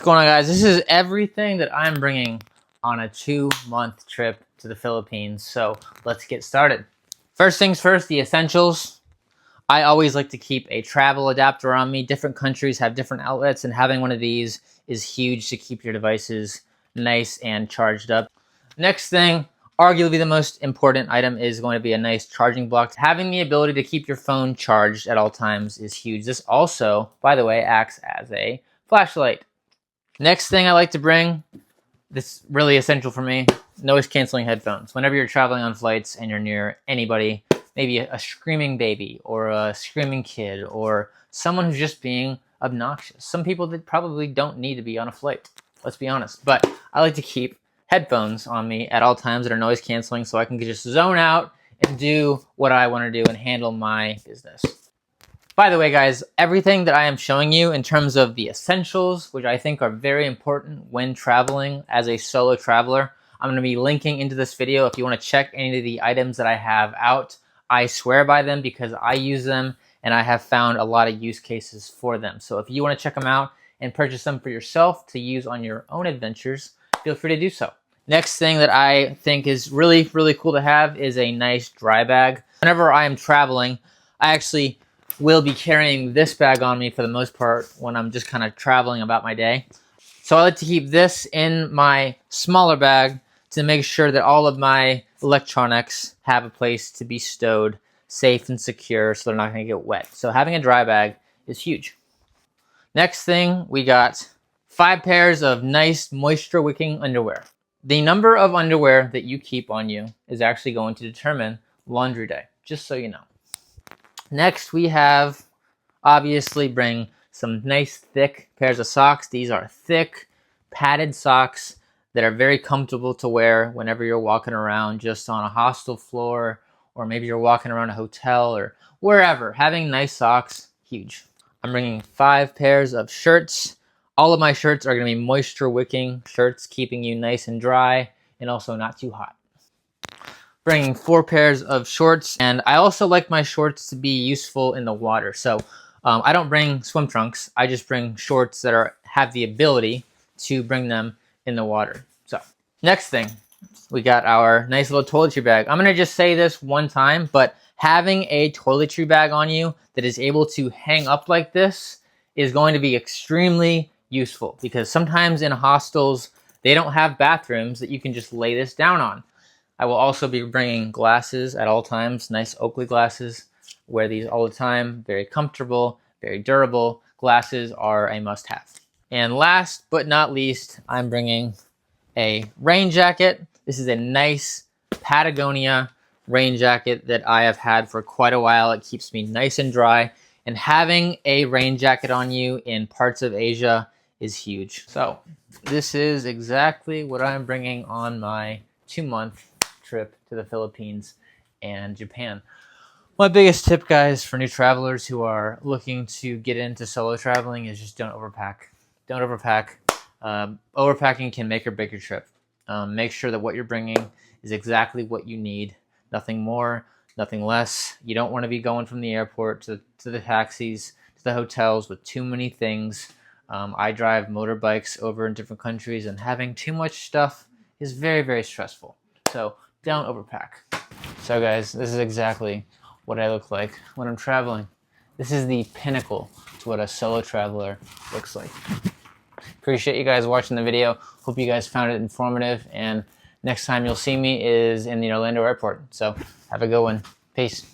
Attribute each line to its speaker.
Speaker 1: What's going on, guys? This is everything that I'm bringing on a 2-month trip to the Philippines. So let's get started. First things first, the essentials. I always like to keep a travel adapter on me. Different countries have different outlets, and having one of these is huge to keep your devices nice and charged up. Next thing, arguably the most important item, is going to be a nice charging block. Having the ability to keep your phone charged at all times is huge. This also, by the way, acts as a flashlight. Next thing I like to bring, this is really essential for me, noise canceling headphones. Whenever you're traveling on flights and you're near anybody, maybe a screaming baby or a screaming kid or someone who's just being obnoxious. Some people that probably don't need to be on a flight, let's be honest. But I like to keep headphones on me at all times that are noise canceling so I can just zone out and do what I want to do and handle my business. By the way, guys, everything that I am showing you in terms of the essentials, which I think are very important when traveling as a solo traveler, I'm going to be linking into this video. If you want to check any of the items that I have out, I swear by them because I use them and I have found a lot of use cases for them. So if you want to check them out and purchase them for yourself to use on your own adventures, feel free to do so. Next thing that I think is really, really cool to have is a nice dry bag. Whenever I am traveling, I actually will be carrying this bag on me for the most part when I'm just kind of traveling about my day. So I like to keep this in my smaller bag to make sure that all of my electronics have a place to be stowed safe and secure so they're not going to get wet. So having a dry bag is huge. Next thing, we got 5 pairs of nice moisture wicking underwear. The number of underwear that you keep on you is actually going to determine laundry day, just so you know. Next, we have, obviously, bring some nice thick pairs of socks. These are thick, padded socks that are very comfortable to wear whenever you're walking around just on a hostel floor, or maybe you're walking around a hotel or wherever. Having nice socks, huge. I'm bringing 5 pairs of shirts. All of my shirts are going to be moisture wicking shirts, keeping you nice and dry and also not too hot. Bringing 4 pairs of shorts, and I also like my shorts to be useful in the water. So I don't bring swim trunks. I just bring shorts that have the ability to bring them in the water. So next thing, we got our nice little toiletry bag. I'm gonna just say this one time, but having a toiletry bag on you that is able to hang up like this is going to be extremely useful, because sometimes in hostels they don't have bathrooms that you can just lay this down on. I will also be bringing glasses at all times, nice Oakley glasses. Wear these all the time, very comfortable, very durable. Glasses are a must-have. And last but not least, I'm bringing a rain jacket. This is a nice Patagonia rain jacket that I have had for quite a while. It keeps me nice and dry, and having a rain jacket on you in parts of Asia is huge. So this is exactly what I'm bringing on my 2-month trip to the Philippines and Japan. My biggest tip, guys, for new travelers who are looking to get into solo traveling is just don't overpack. Don't overpack. Overpacking can make or break your trip. Make sure that what you're bringing is exactly what you need. Nothing more, nothing less. You don't want to be going from the airport to the taxis, to the hotels with too many things. I drive motorbikes over in different countries, and having too much stuff is very, very stressful. So don't overpack. So guys, this is exactly what I look like when I'm traveling. This is the pinnacle to what a solo traveler looks like. Appreciate you guys watching the video. Hope you guys found it informative, and next time you'll see me is in the Orlando airport. So have a good one. Peace.